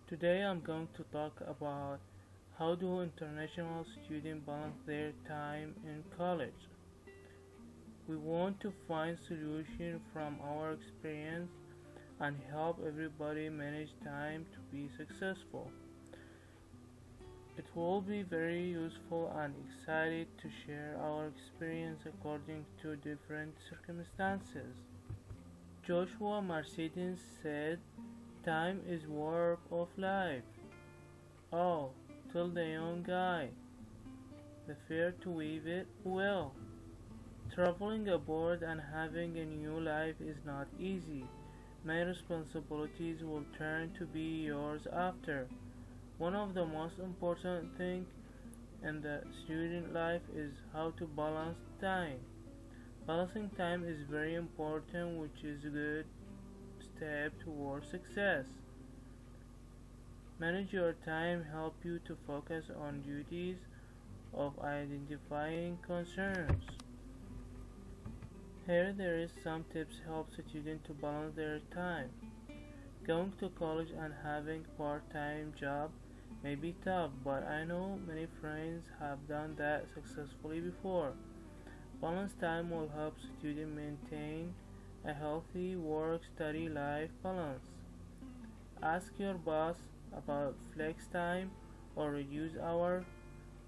Today I'm going to talk about how do international students balance their time in college. We want to find solutions from our experience and help everybody manage time to be successful. It will be very useful and excited to share our experience according to different circumstances. Joshua Mercedes said, "Time is warp of life." Oh, tell the young guy, the fear to weave it well. Traveling abroad and having a new life is not easy. Many responsibilities will turn to be yours after. One of the most important things in the student life is how to balance time. Balancing time is very important, which is a good step toward success. Manage your time help you to focus on duties of identifying concerns. Here there is some tips help students to balance their time. Going to college and having part-time job may be tough, but I know many friends have done that successfully before. Balanced time will help students maintain a healthy work-study life balance. Ask your boss about flex time or reduce hours.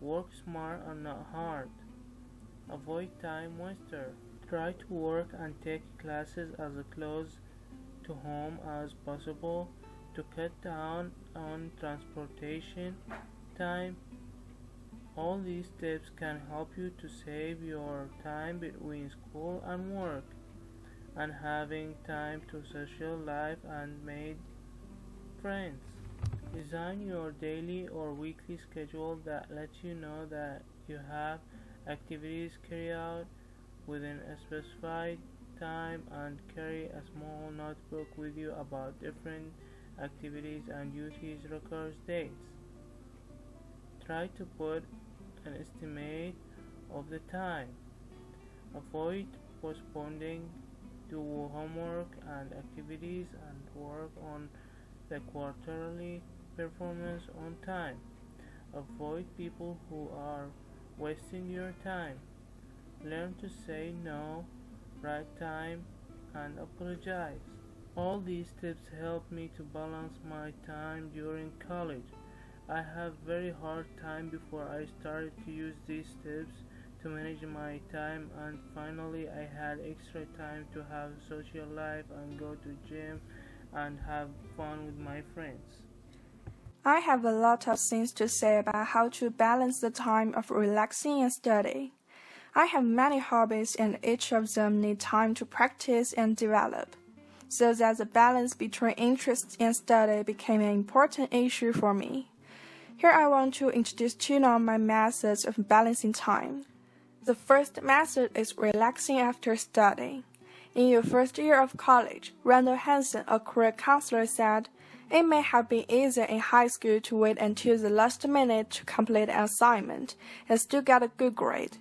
Work smart and not hard. Avoid time waster. Try to work and take classes as close to home as possible to cut down on transportation time. All these tips can help you to save your time between school and work and having time to social life and make friends. Design your daily or weekly schedule that lets you know that you have activities carried out within a specified time and carry a small notebook with you about different activities and duties records dates. Try to put an estimate of the time. Avoid postponing do homework and activities and work on the quarterly performance on time. Avoid people who are wasting your time. Learn to say no, right time, and apologize. All these tips help me to balance my time during college. I have very hard time before I started to use these tips to manage my time, and finally I had extra time to have social life and go to gym and have fun with my friends. I have a lot of things to say about how to balance the time of relaxing and studying. I have many hobbies and each of them need time to practice and develop, so that the balance between interest and study became an important issue for me. Here I want to introduce two of my methods of balancing time. The first method is relaxing after studying. In your first year of college, Randall Hansen, a career counselor, said, "It may have been easier in high school to wait until the last minute to complete an assignment and still get a good grade.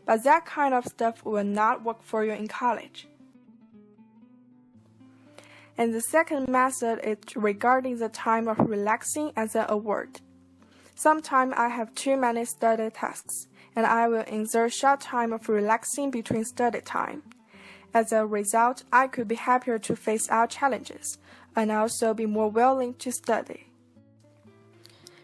But that kind of stuff will not work for you in college." And the second method is regarding the time of relaxing as an award. Sometimes I have too many study tasks, and I will insert short time of relaxing between study time. As a result, I could be happier to face our challenges, and also be more willing to study.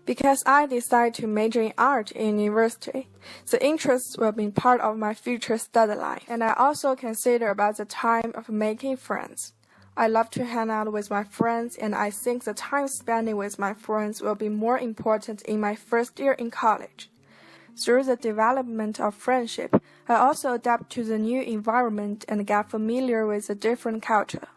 Because I decided to major in art in university, the interests will be part of my future study life, and I also consider about the time of making friends. I love to hang out with my friends, and I think the time spending with my friends will be more important in my first year in college. Through the development of friendship, I also adapt to the new environment and get familiar with a different culture.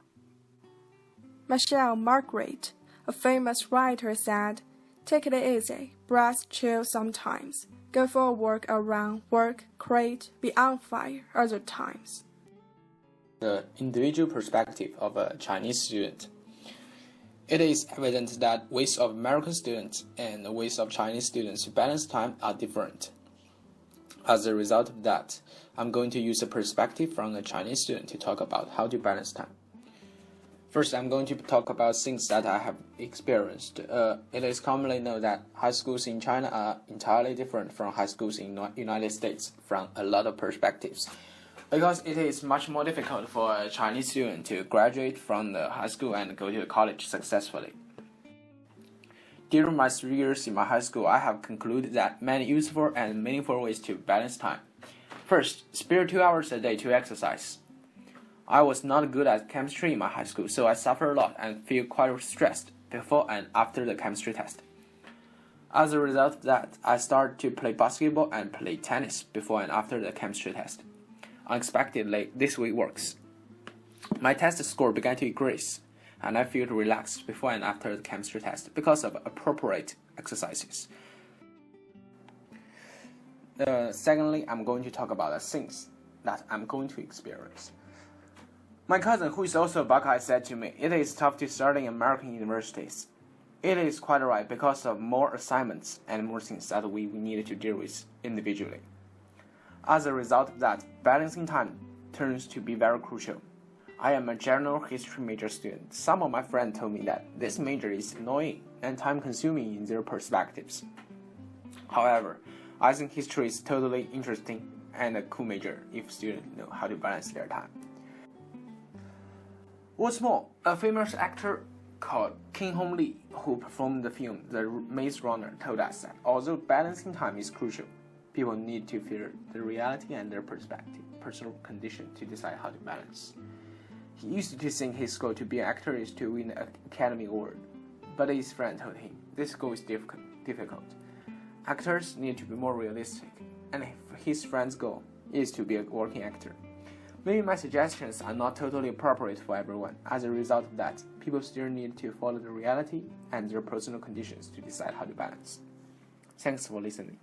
Michelle Margaret, a famous writer, said, "Take it easy, breath chill sometimes. Go for a walk around, work, create, be on fire other times." The individual perspective of a Chinese student. It is evident that ways of American students and the ways of Chinese students to balance time are different. As a result of that, I'm going to use a perspective from a Chinese student to talk about how to balance time. First, I'm going to talk about things that I have experienced. It is commonly known that high schools in China are entirely different from high schools in the United States from a lot of perspectives, because it is much more difficult for a Chinese student to graduate from the high school and go to college successfully. During my 3 years in my high school, I have concluded that many useful and meaningful ways to balance time. First, spare 2 hours a day to exercise. I was not good at chemistry in my high school, so I suffer a lot and feel quite stressed before and after the chemistry test. As a result of that, I started to play basketball and play tennis before and after the chemistry test. Unexpectedly, this way works. My test score began to increase, and I felt relaxed before and after the chemistry test because of appropriate exercises. Secondly, I'm going to talk about the things that I'm going to experience. My cousin, who is also a Buckeye, said to me, "It is tough to study in American universities." It is quite right because of more assignments and more things that we needed to deal with individually. As a result of that, balancing time turns to be very crucial. I am a general history major student. Some of my friends told me that this major is annoying and time-consuming in their perspectives. However, I think history is totally interesting and a cool major if students know how to balance their time. What's more, a famous actor called King Hong Lee, who performed the film The Maze Runner, told us that although balancing time is crucial, people need to feel the reality and their perspective, personal condition to decide how to balance. He used to think his goal to be an actor is to win an Academy Award, but his friend told him this goal is difficult. Actors need to be more realistic, and his friend's goal is to be a working actor. Maybe my suggestions are not totally appropriate for everyone. As a result of that, people still need to follow the reality and their personal conditions to decide how to balance. Thanks for listening.